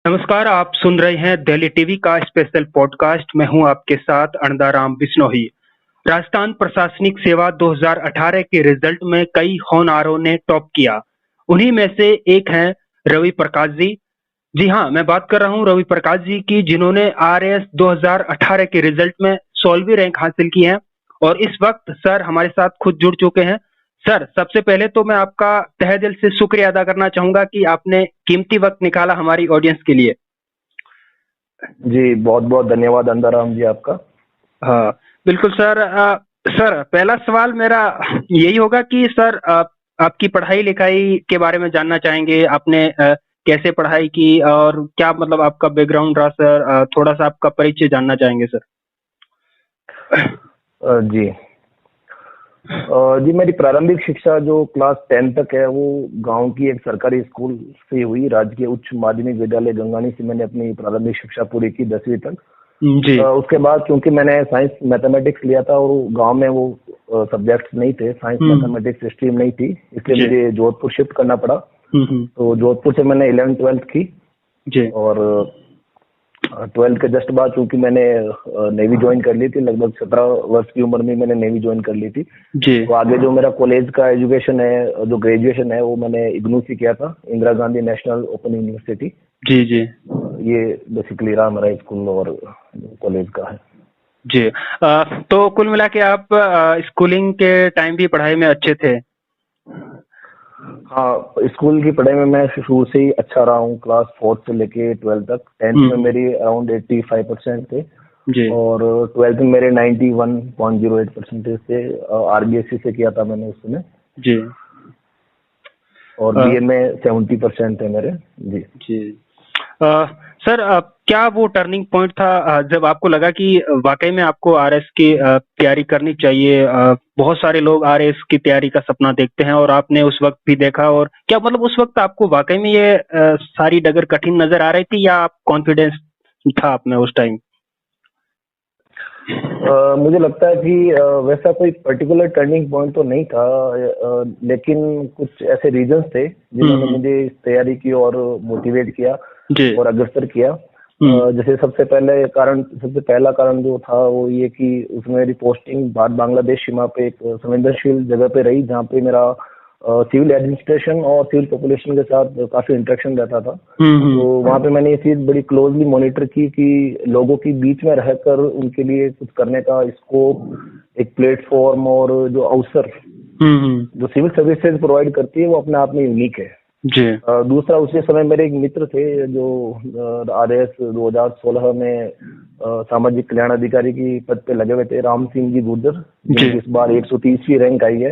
नमस्कार, आप सुन रहे हैं दिल्ली टीवी का स्पेशल पॉडकास्ट। मैं हूं आपके साथ अणदाराम बिश्नोई। राजस्थान प्रशासनिक सेवा 2018 के रिजल्ट में कई होनहारों ने टॉप किया। उन्हीं में से एक हैं रवि प्रकाश जी। जी हाँ, मैं बात कर रहा हूं रवि प्रकाश जी की, जिन्होंने आरएएस 2018 के रिजल्ट में 16वीं रैंक हासिल की है और इस वक्त सर हमारे साथ खुद जुड़ चुके हैं। सर, सबसे पहले तो मैं आपका तहे दिल से शुक्रिया अदा करना चाहूंगा कि आपने कीमती वक्त निकाला हमारी ऑडियंस के लिए। जी, बहुत बहुत धन्यवाद अंधाराम जी आपका। हाँ, बिल्कुल सर। सर, पहला सवाल मेरा यही होगा कि सर, आपकी पढ़ाई लिखाई के बारे में जानना चाहेंगे। आपने कैसे पढ़ाई की और क्या मतलब आपका बैकग्राउंड रहा सर? थोड़ा सा आपका परिचय जानना चाहेंगे सर। जी जी, मेरी प्रारंभिक शिक्षा जो क्लास 10 तक है वो गांव की एक सरकारी स्कूल से हुई। राजकीय उच्च माध्यमिक विद्यालय गंगानी से मैंने अपनी प्रारंभिक शिक्षा पूरी की 10वीं तक। जी उसके बाद क्योंकि मैंने साइंस मैथमेटिक्स लिया था और गांव में वो सब्जेक्ट्स नहीं थे, साइंस मैथमेटिक्स स्ट्रीम नहीं थी, इसलिए जी मुझे जोधपुर शिफ्ट करना पड़ा। हम्म। तो जोधपुर से मैंने 11th-12th की जी और 12th के जस्ट बाद चूंकि मैंने नेवी ज्वाइन कर ली थी, लगभग 17 वर्ष की उम्र में मैंने नेवी ज्वाइन कर ली थी। जी तो आगे जो मेरा कॉलेज का एजुकेशन है, जो ग्रेजुएशन है, वो मैंने इग्नू से किया था, Indira Gandhi National Open University. जी जी ये बेसिकली रहा मेरा स्कूल और कॉलेज का है। जी। तो कुल मिला के आप स्कूलिंग के टाइम भी पढ़ाई में अच्छे थे? हाँ, स्कूल की पढ़ाई में मैं शुरू से ही अच्छा रहा हूँ। क्लास 4 से लेके 12 तक। 10th में मेरी अराउंड 85% थे जी और 12th में मेरे 91.08 परसेंटेज थे। आरबीएससी से किया था मैंने उस समय। जी और बीए में 70% थे मेरे। जी जी। सर, क्या वो टर्निंग पॉइंट था जब आपको लगा कि वाकई में आपको आरएस की तैयारी करनी चाहिए? बहुत सारे लोग आरएस की तैयारी का सपना देखते हैं और आपने उस वक्त भी देखा। और क्या मतलब उस वक्त आपको वाकई में ये सारी डगर कठिन नजर आ रही थी या आप कॉन्फिडेंस था आप में उस टाइम? मुझे लगता है कि वैसा कोई पर्टिकुलर टर्निंग पॉइंट तो नहीं था, लेकिन कुछ ऐसे रीजंस थे जिन्होंने मुझे इस तैयारी की और मोटिवेट किया जी और अग्रसर किया। जैसे सबसे पहला कारण जो था वो ये कि उसमें मेरी पोस्टिंग भारत बांग्लादेश सीमा पे एक संवेदनशील जगह पे रही, जहाँ पे मेरा सिविल एडमिनिस्ट्रेशन और सिविल पॉपुलेशन के साथ काफी इंटरेक्शन रहता था। तो वहाँ पे मैंने ये चीज बड़ी क्लोजली मॉनिटर की कि लोगों के बीच में रहकर उनके लिए कुछ करने का स्कोप, एक प्लेटफॉर्म और जो अवसर जो सिविल सर्विसेज प्रोवाइड करती है वो अपने आप में यूनिक है। जी दूसरा, उसी समय मेरे एक मित्र थे जो आरएस 2016 में सामाजिक कल्याण अधिकारी की पद पे लगे हुए थे, राम सिंह जी गुर्जर, जिनकी इस बार 130वीं रैंक आई है।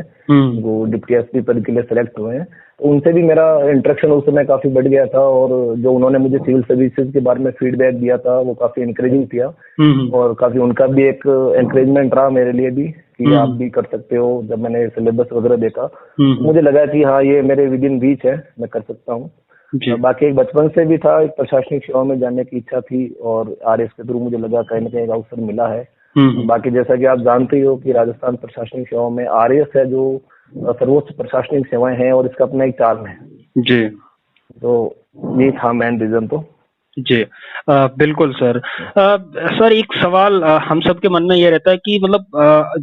वो डिप्टी एसपी पद के लिए सेलेक्ट हुए हैं। तो उनसे भी मेरा इंटरेक्शन उस समय काफी बढ़ गया था और जो उन्होंने मुझे सिविल सर्विसेज के बारे में फीडबैक दिया था वो काफी इंकरेजिंग किया और काफी उनका भी एक एनकरेजमेंट रहा मेरे लिए भी कि आप भी कर सकते हो। जब मैंने सिलेबस वगैरह देखा मुझे लगा कि हाँ, ये मेरे विद इन रीच है, मैं कर सकता हूँ। बाकी एक बचपन से भी था, एक प्रशासनिक सेवा में जाने की इच्छा थी और आरएस के थ्रू मुझे लगा कहीं ना कहीं एक अवसर मिला है। बाकी जैसा कि आप जानते ही हो कि राजस्थान प्रशासनिक सेवा में आरएस है जो सर्वोच्च प्रशासनिक सेवाएं हैं और इसका अपना एक चार्म है। जी। तो ये था मेन रीजन। तो जी बिल्कुल सर। सर, एक सवाल हम सबके मन में ये रहता है कि मतलब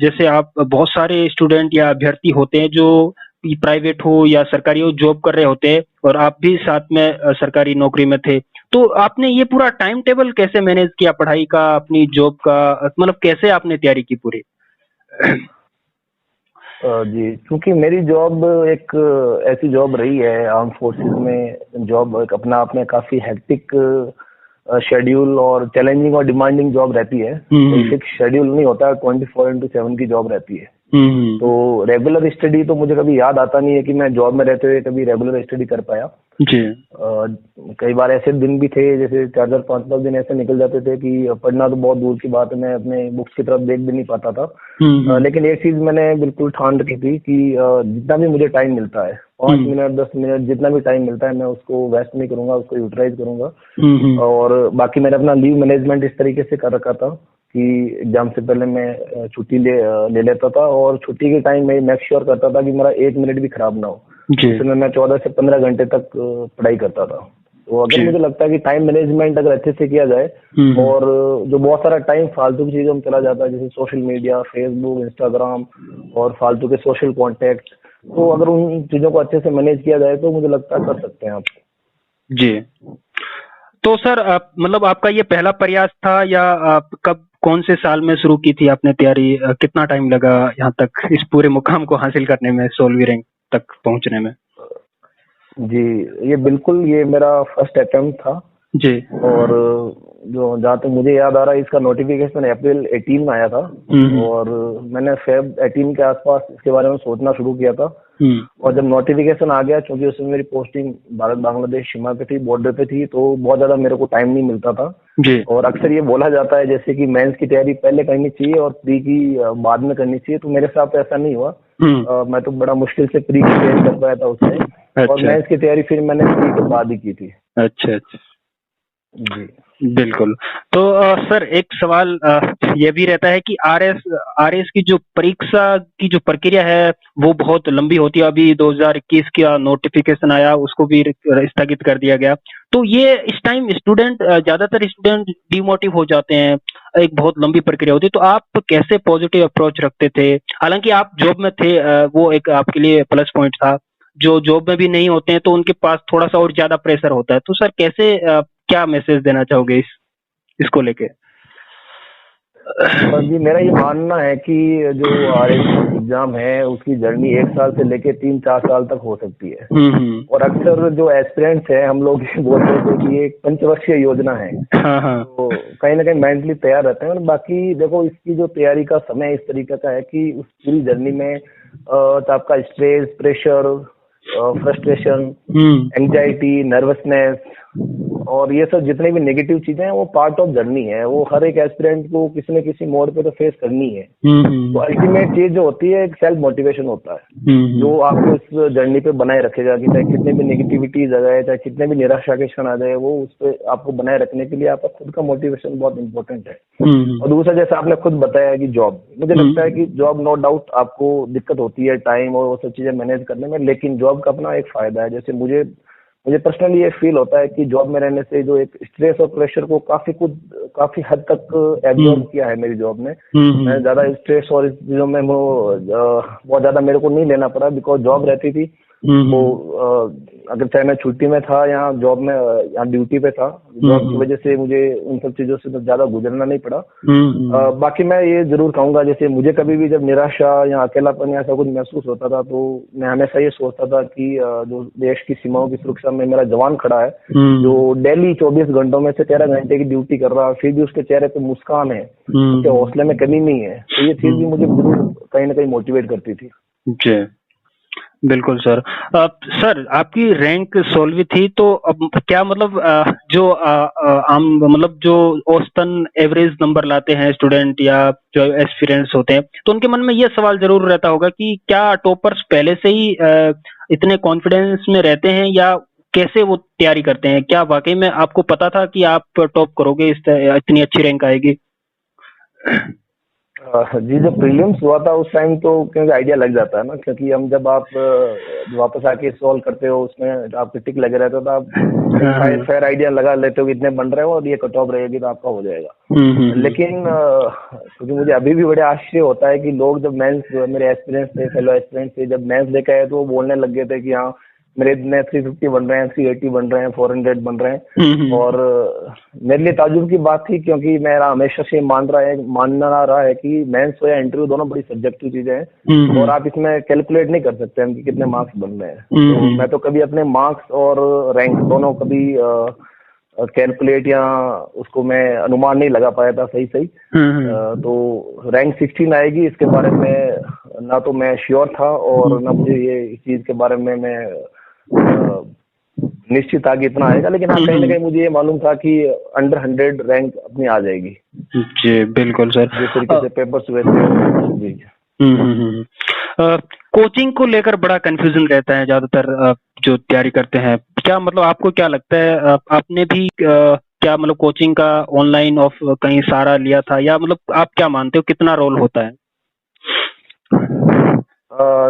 जैसे आप बहुत सारे स्टूडेंट या अभ्यर्थी होते हैं जो प्राइवेट हो या सरकारी हो, जॉब कर रहे होते हैं और आप भी साथ में सरकारी नौकरी में थे। तो आपने ये पूरा टाइम टेबल कैसे मैनेज किया पढ़ाई का, अपनी जॉब का? मतलब कैसे आपने तैयारी की पूरी? जी, क्योंकि मेरी जॉब एक ऐसी जॉब रही है, आर्म फोर्सेस में जॉब एक अपना आप में काफी हेक्टिक शेड्यूल और चैलेंजिंग और डिमांडिंग जॉब रहती है। फिक्स शेड्यूल नहीं होता, 24/7 की जॉब रहती है। तो रेगुलर स्टडी तो मुझे कभी याद आता नहीं है कि मैं जॉब में रहते हुए कभी रेगुलर स्टडी कर पाया। जी कई बार ऐसे दिन भी थे, जैसे 4-4, 5-5 दिन ऐसे निकल जाते थे कि पढ़ना तो बहुत दूर की बात है, मैं अपने बुक्स की तरफ देख भी नहीं पाता था। लेकिन एक चीज मैंने बिल्कुल ठान रखी थी कि जितना भी मुझे टाइम मिलता है, 5 मिनट 10 मिनट जितना भी टाइम मिलता है, मैं उसको वेस्ट नहीं करूंगा, उसको यूटिलाइज करूंगा। और बाकी मैंने अपना लीव मैनेजमेंट इस तरीके से कर रखा था कि एग्जाम से पहले मैं छुट्टी ले लेता था और छुट्टी के टाइम मैं मेक श्योर करता था कि मेरा 1 मिनट भी खराब ना हो। उसमें मैं 14 से 15 घंटे तक पढ़ाई करता था। तो अगर जी। मुझे लगता है कि टाइम मैनेजमेंट अगर अच्छे से किया जाए और जो बहुत सारा टाइम फालतू की चीजों में चला जाता है, जैसे सोशल मीडिया, फेसबुक, इंस्टाग्राम और फालतू के सोशल कॉन्टेक्ट, तो अगर उन चीजों को अच्छे से मैनेज किया जाए तो मुझे लगता है कर सकते हैं आप। जी। तो सर आप मतलब आपका ये पहला प्रयास था या आप कब कौन से साल में शुरू की थी आपने तैयारी? कितना टाइम लगा यहाँ तक इस पूरे मुकाम को हासिल करने में, 16वीं रैंक तक पहुंचने में? जी, ये बिल्कुल ये मेरा फर्स्ट अटेम्प्ट था। जी। और जो जहाँ तक मुझे याद आ रहा है, इसका नोटिफिकेशन अप्रैल 18 में आया था और मैंने फेब 18 के आसपास इसके बारे में सोचना शुरू किया था। और जब नोटिफिकेशन आ गया, क्योंकि उसमें मेरी पोस्टिंग भारत बांग्लादेश सीमा पे थी, बॉर्डर पे थी, तो बहुत ज्यादा मेरे को टाइम नहीं मिलता था। जी। और अक्सर ये बोला जाता है जैसे कि मेंस की तैयारी पहले करनी चाहिए और प्री की बाद में करनी चाहिए, तो मेरे साथ ऐसा नहीं हुआ। मैं तो बड़ा मुश्किल से प्री की तैयारी कर पाया था उसमें। और अच्छा। मेंस की तैयारी फिर मैंने प्री के बाद ही की थी। अच्छा अच्छा। जी बिल्कुल। तो सर एक सवाल ये भी रहता है कि आरएस की जो परीक्षा की जो प्रक्रिया है वो बहुत लंबी होती है। अभी 2021 का नोटिफिकेशन आया, उसको भी स्थगित कर दिया गया। तो ये इस टाइम ज्यादातर स्टूडेंट डिमोटिव हो जाते हैं, एक बहुत लंबी प्रक्रिया होती है। तो आप कैसे पॉजिटिव अप्रोच रखते थे? हालांकि आप जॉब में थे, वो एक आपके लिए प्लस पॉइंट था। जो जॉब में भी नहीं होते हैं तो उनके पास थोड़ा सा और ज्यादा प्रेशर होता है। तो सर कैसे क्या मैसेज देना चाहोगे इसको लेके? जी, मेरा ये मानना है कि जो आरएस एग्जाम है उसकी जर्नी 1 साल से लेके 3-4 साल तक हो सकती है। और अक्सर जो एस्पिरेंट्स हैं, हम लोग ये बोलते हैं कि ये एक पंचवर्षीय योजना है। हाँ हाँ। तो कहीं ना कहीं मेंटली तैयार रहते हैं। और बाकी देखो, इसकी जो तैयारी का समय इस तरीके का है कि उस पूरी जर्नी में तो आपका stress, pressure, frustration, anxiety, nervousness और ये सब जितने भी नेगेटिव चीजें हैं वो पार्ट ऑफ जर्नी है। वो हर एक एस्पिरेंट को किसी न किसी मोड पे तो फेस करनी है। तो अल्टीमेट चीज जो होती है एक सेल्फ मोटिवेशन होता है, जो आपको इस जर्नी पे बनाए रखेगा कि चाहे कितने भी नेगेटिविटीज आ जाए, चाहे कितने भी निराशा के क्षण आ जाए, वो उस पे आपको बनाए रखने के लिए आपका खुद का मोटिवेशन बहुत इंपॉर्टेंट है। और दूसरा, जैसा आपने खुद बताया कि जॉब, मुझे लगता है कि जॉब नो डाउट आपको दिक्कत होती है टाइम और वो सब चीजें मैनेज करने में, लेकिन जॉब का अपना एक फायदा है। जैसे मुझे पर्सनली ये फील होता है कि जॉब में रहने से जो एक स्ट्रेस और प्रेशर को काफी हद तक एब्जॉर्ब किया है मेरी जॉब ने। मैं ज्यादा स्ट्रेस और इस चीजों में बहुत ज्यादा मेरे को नहीं लेना पड़ा, बिकॉज जॉब रहती थी। तो अगर चाहे मैं छुट्टी में था या जॉब में या ड्यूटी पे था, जॉब की वजह से मुझे उन सब चीजों से तो ज्यादा गुजरना नहीं पड़ा। बाकी मैं ये जरूर कहूंगा, जैसे मुझे कभी भी जब निराशा या अकेलापन या ऐसा कुछ महसूस होता था, तो मैं हमेशा ये सोचता था कि जो देश की सीमाओं की सुरक्षा में मेरा जवान खड़ा है, जो डेली 24 घंटों में से 13 घंटे की ड्यूटी कर रहा है, फिर भी उसके चेहरे पे मुस्कान है, उसके हौसले में कमी नहीं है, तो ये चीज भी मुझे जरूर कहीं ना कहीं मोटिवेट करती थी। जी बिल्कुल सर। सर आपकी रैंक 16वीं थी, तो अब क्या मतलब जो आम मतलब जो औसतन एवरेज नंबर लाते हैं स्टूडेंट या जो एस्पिरेंट्स होते हैं, तो उनके मन में ये सवाल जरूर रहता होगा कि क्या टॉपर्स पहले से ही इतने कॉन्फिडेंस में रहते हैं या कैसे वो तैयारी करते हैं? क्या वाकई में आपको पता था कि आप टॉप करोगे, इतनी अच्छी रैंक आएगी? जी, जब प्रीलिम्स हुआ था उस टाइम तो क्योंकि आइडिया लग जाता है ना, क्योंकि हम जब आप वापस आके सॉल्व करते हो उसमें आपके टिक लगे रहता है, तो आप फेयर आइडिया लगा लेते हो कि इतने बन रहे हो और ये कट ऑफ रहेगी तो आपका हो जाएगा। लेकिन क्योंकि मुझे अभी भी बड़े आश्चर्य होता है कि लोग जब मेंस, मेरे एस्पिरेंट्स थे, फेलो एस्पिरेंट्स थे, जब मेंस लेके आए तो वो बोलने लग गए थे कि हाँ मेरे इतने 350 बन रहे हैं, 380 बन रहे हैं, 400 बन रहे हैं। और मेरे लिए ताजुब की बात थी, क्योंकि मेरा हमेशा से मानना रहा है कि मेंस हो या इंटरव्यू दोनों बड़ी सब्जेक्टिव चीजें हैं और आप इसमें कैलकुलेट नहीं कर सकते हैं कि कितने मार्क्स बन रहे हैं। तो मैं तो कभी अपने मार्क्स और रैंक दोनों कभी कैलकुलेट या उसको मैं अनुमान नहीं लगा पाया था सही। तो रैंक 16 आएगी इसके बारे में ना तो मैं श्योर था और ना मुझे ये इस चीज के बारे में मैं निश्चित था कि इतना आएगा। लेकिन हाँ, कहीं ना कहीं मुझे ये मालूम था कि अंडर 100 रैंक अपनी आ जाएगी। जी बिल्कुल सर। जिस तरीके से पेपर्स हुए थे। कोचिंग को लेकर बड़ा कंफ्यूजन रहता है ज्यादातर जो तैयारी करते हैं। क्या मतलब आपको क्या लगता है, आपने भी क्या मतलब कोचिंग का ऑनलाइन ऑफ कहीं सहारा लिया था, या मतलब आप क्या मानते हो कितना रोल होता है?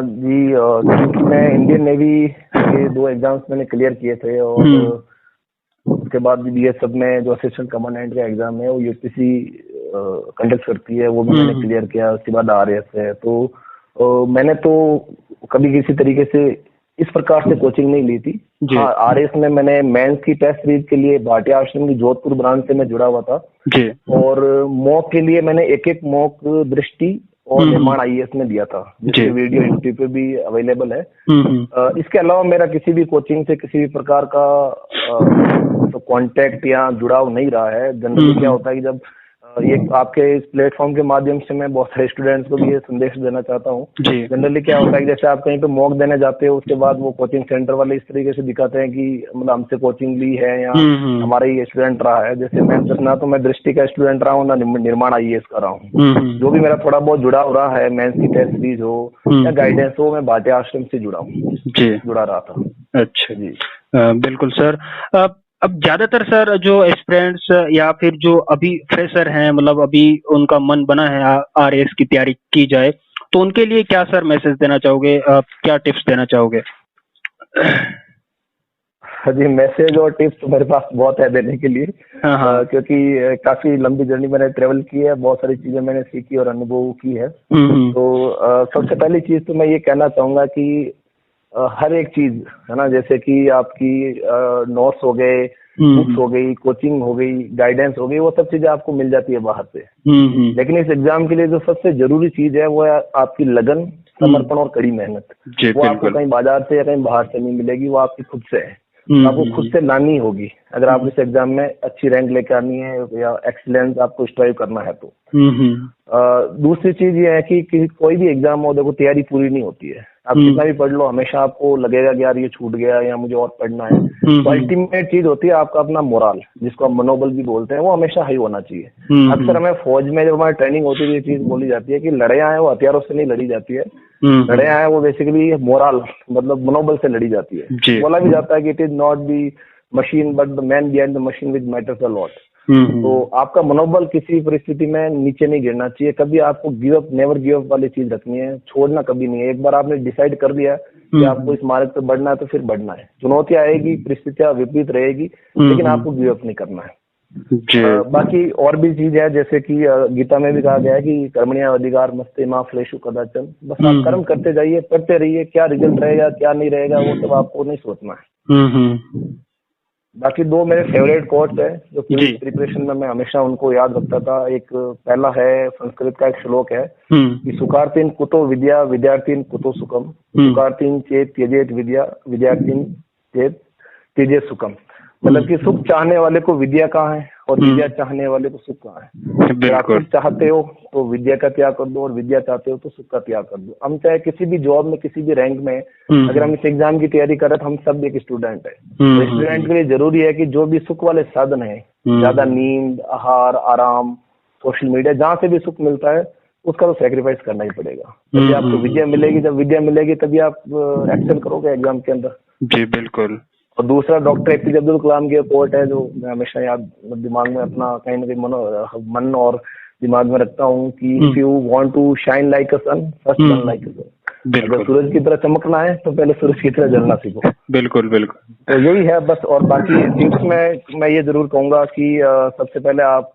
जी, क्योंकि मैं इंडियन नेवी के 2 एग्जाम्स मैंने क्लियर किए थे और उसके बाद बीएसएफ में जो असिस्टेंट कमांडेंट का एग्जाम है वो यूपीसी कंडक्ट करती है, वो भी मैंने क्लियर किया। उसके बाद आरएएस है। तो मैंने तो कभी किसी तरीके से इस प्रकार से कोचिंग नहीं ली थी। हाँ, आरएएस में मैंने मेंस की टेस्ट सीरीज के लिए भाटिया आश्रम की जोधपुर ब्रांच से मैं जुड़ा हुआ था जी। और मॉक के लिए मैंने एक मॉक दृष्टि और निर्माण आईएएस में दिया था, जिसकी वीडियो यूट्यूब पे भी अवेलेबल है। इसके अलावा मेरा किसी भी कोचिंग से किसी भी प्रकार का कांटेक्ट या जुड़ाव नहीं रहा है। जनरली क्या होता है कि जब ये आपके इस प्लेटफॉर्म के माध्यम से मैं बहुत सारे स्टूडेंट्स को भी ये संदेश देना चाहता हूँ। जनरली क्या होता है कि जैसे आप कहीं पे मॉक देने जाते हो, उसके बाद वो कोचिंग सेंटर वाले इस तरीके से दिखाते हैं कि मतलब हमसे कोचिंग ली है या हमारा ये स्टूडेंट रहा है। जैसे मैं ना तो मैं दृष्टि का स्टूडेंट रहा हूँ, ना निर्माण आईएएस का रहा हूँ। जो भी मेरा थोड़ा बहुत जुड़ाव रहा है, मेंस की टेस्ट सीरीज हो या गाइडेंस हो, मैं भाटिया आश्रम से जुड़ा रहा था। अच्छा जी, बिल्कुल सर। अब ज्यादातर सर जो एस्पिरेंट्स या फिर जो अभी फ्रेशर हैं, मतलब अभी उनका मन बना है आरएएस की तैयारी की जाए, तो उनके लिए क्या सर मैसेज देना चाहोगे, क्या टिप्स देना चाहोगे? जी, मैसेज और टिप्स तो मेरे पास बहुत है देने के लिए। क्योंकि काफी लंबी जर्नी मैंने ट्रेवल की है, बहुत सारी चीजें मैंने सीखी और अनुभव की है। तो सबसे पहली चीज तो मैं ये कहना चाहूंगा कि हर एक चीज है ना, जैसे कि आपकी नोट्स हो गए, बुक्स हो गई, कोचिंग हो गई, गाइडेंस हो गई, वो सब चीजें आपको मिल जाती है बाहर से। लेकिन इस एग्जाम के लिए जो सबसे जरूरी चीज है वो है आपकी लगन, समर्पण और कड़ी मेहनत। वो आपको कहीं बाजार से या कहीं बाहर से नहीं मिलेगी, वो आपकी खुद से है। आपको खुद से लानी होगी अगर आप इस एग्जाम में अच्छी रैंक लेकर आनी है या एक्सीलेंस आपको स्ट्राइव करना है तो। दूसरी चीज ये है कि कोई भी एग्जाम हो, देखो तैयारी पूरी नहीं होती है। आप कितना भी पढ़ लो, हमेशा आपको लगेगा कि यार ये छूट गया या मुझे और पढ़ना है। तो अल्टीमेट चीज होती है आपका अपना मोरल, जिसको आप मनोबल भी बोलते हैं, वो हमेशा हाई होना चाहिए। अक्सर हमें फौज में जब हमारी ट्रेनिंग होती है, ये चीज बोली जाती है कि लड़ाइयां हैं वो हथियारों से नहीं लड़ी जाती है, लड़ाइयां हैं वो बेसिकली मोरल मतलब मनोबल से लड़ी जाती है। बोला भी जाता है कि it is not the machine but the man behind the machine which matters a lot. तो आपका मनोबल किसी परिस्थिति में नीचे नहीं गिरना चाहिए। कभी आपको give up, never give up वाली चीज रखनी है, छोड़ना कभी नहीं है। एक बार आपने डिसाइड कर दिया कि आपको इस मार्ग पे बढ़ना है तो फिर बढ़ना है। चुनौती आएगी, परिस्थितियां विपरीत रहेगी, लेकिन आपको गिव अप नहीं करना है। बाकी और भी चीज है, जैसे कि गीता में भी कहा गया है कि कर्मण्या अधिकार मस्ते माँ फलेशु कदाचन। बस आप कर्म करते जाइए, करते रहिए, क्या रिजल्ट रहेगा क्या नहीं रहेगा वो सब आपको नहीं सोचना है। बाकी दो मेरे फेवरेट कोट्स है जो पुलिस प्रिपरेशन में मैं हमेशा उनको याद रखता था। एक पहला है, संस्कृत का एक श्लोक है कि सुखार्थिन कुतो विद्या विद्यार्थिन कुतो सुखम, सुखार्थिन चेत त्यजेत विद्या विद्यार्थिन चेत त्यजेत सुखम। मतलब कि सुख चाहने वाले को विद्या कहाँ है और विद्या चाहने वाले को सुख कहाँ है। अगर आप सुख चाहते हो तो विद्या का त्याग कर दो और विद्या चाहते हो तो सुख का त्याग कर दो। हम चाहे किसी भी जॉब में, किसी भी रैंक में, अगर हम इस एग्जाम की तैयारी कर रहे हैं तो हम सब एक स्टूडेंट है। तो स्टूडेंट के लिए जरूरी है कि जो भी सुख वाले साधन है, ज्यादा नींद, आहार, आराम, सोशल मीडिया, जहाँ से भी सुख मिलता है उसका तो सेक्रीफाइस करना ही पड़ेगा। तभी आपको विद्या मिलेगी। जब विद्या मिलेगी तभी आप एक्सेल करोगे एग्जाम के अंदर। जी बिल्कुल। और दूसरा डॉक्टर एपीजे अब्दुल कलाम की कोट है जो मैं हमेशा याद दिमाग में अपना कहीं ना कहीं मन और दिमाग में रखता हूँ कि if you want to shine like a sun first burn like a sun. अगर सूरज की तरह चमकना है तो पहले सूरज की तरह जलना सीखो। बिल्कुल बिल्कुल। तो यही है बस। और बाकी टिप्स में मैं ये जरूर कहूंगा कि सबसे पहले आप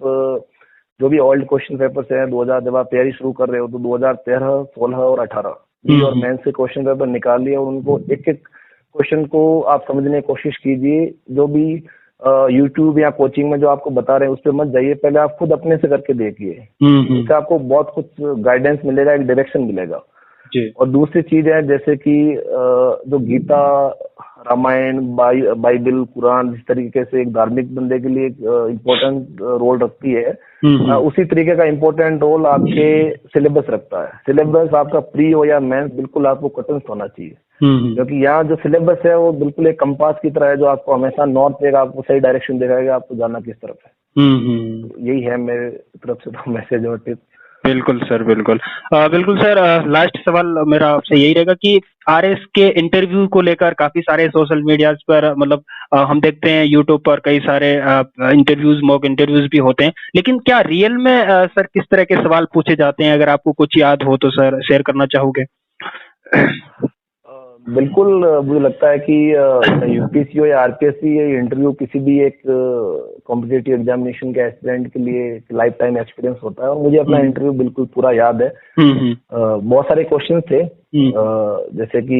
जो भी ओल्ड क्वेश्चन पेपर्स हैं 2000, जब आप तैयारी शुरू कर रहे हो तो 2013, 16 और 18 और मेंस से क्वेश्चन पेपर निकालिए और उनको एक एक क्वेश्चन को आप समझने की कोशिश कीजिए। जो भी यूट्यूब या कोचिंग में जो आपको बता रहे हैं उस पर मत जाइए, पहले आप खुद अपने से करके देखिए। इससे आपको बहुत कुछ गाइडेंस मिलेगा, एक डायरेक्शन मिलेगा। और दूसरी चीज है जैसे कि जो गीता, रामायण, बाइबल, कुरान जिस तरीके से एक धार्मिक बंदे के लिए इम्पोर्टेंट रोल रखती है, उसी तरीके का इम्पोर्टेंट रोल आपके सिलेबस रखता है। सिलेबस आपका प्री हो या मेंस, बिल्कुल आपको कटन होना चाहिए। क्योंकि यहाँ जो सिलेबस है वो बिल्कुल एक कंपास की तरह है जो आपको हमेशा नॉर्थ देगा, आपको सही डायरेक्शन दिखाएगा आपको जाना किस तरफ है। तो यही है मेरे तरफ से तो मैसेज और टिप। बिल्कुल सर, बिल्कुल। बिल्कुल सर, लास्ट सवाल मेरा आपसे यही रहेगा कि आरएस के इंटरव्यू को लेकर काफी सारे सोशल मीडियाज पर मतलब हम देखते हैं, यूट्यूब पर कई सारे इंटरव्यूज, मॉक इंटरव्यूज भी होते हैं, लेकिन क्या रियल में सर किस तरह के सवाल पूछे जाते हैं? अगर आपको कुछ याद हो तो सर शेयर करना चाहोगे? बिल्कुल। मुझे लगता है कि यूपीएससी हो या आरपीएससी, ये इंटरव्यू किसी भी एक कॉम्पिटिटिव एग्जामिनेशन के एस्पिरेंट के लिए लाइफ टाइम एक्सपीरियंस होता है, और मुझे अपना इंटरव्यू बिल्कुल पूरा याद है। बहुत सारे क्वेश्चन थे, जैसे कि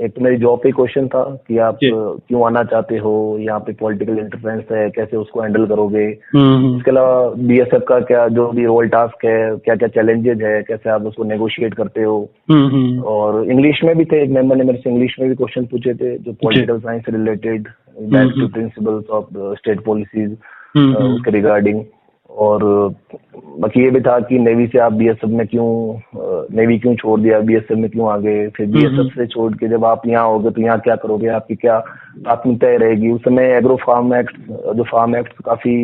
एक तो मेरी जॉब पे क्वेश्चन था कि आप क्यों आना चाहते हो, यहाँ पे पॉलिटिकल इंटरफेरेंस है, कैसे उसको हैंडल करोगे। इसके अलावा बीएसएफ का क्या जो भी रोल टास्क है, क्या क्या चैलेंजेस है, कैसे आप उसको नेगोशिएट करते हो। और इंग्लिश में भी थे, एक मेंबर ने मेरे से इंग्लिश में भी क्वेश्चन पूछे थे जो पॉलिटिकल साइंस से related, back to principles of state policies उसके रिगार्डिंग। और बाकी ये भी था कि नेवी से आप बीएसएफ में नेवी क्यों छोड़ दिया, बीएसएफ में क्यों आ गए, फिर बीएसएफ से छोड़ के जब आप यहाँ होगे तो यहाँ क्या करोगे, आपकी क्या प्राथमिकताएं रहेगी। उस समय एग्रो फार्म एक्ट, जो फार्म एक्ट काफी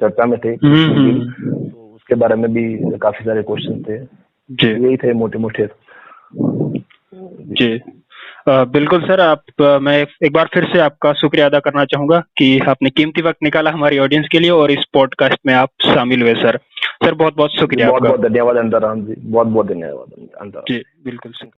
चर्चा में थे, तो उसके बारे में भी काफी सारे क्वेश्चन थे। यही थे मोटे मोटे। जी बिल्कुल सर, मैं एक बार फिर से आपका शुक्रिया अदा करना चाहूंगा कि आपने कीमती वक्त निकाला हमारी ऑडियंस के लिए और इस पॉडकास्ट में आप शामिल हुए। सर बहुत बहुत शुक्रिया। बहुत बहुत धन्यवाद अंतराम जी, बहुत बहुत धन्यवाद अंतराम जी। बिल्कुल सर।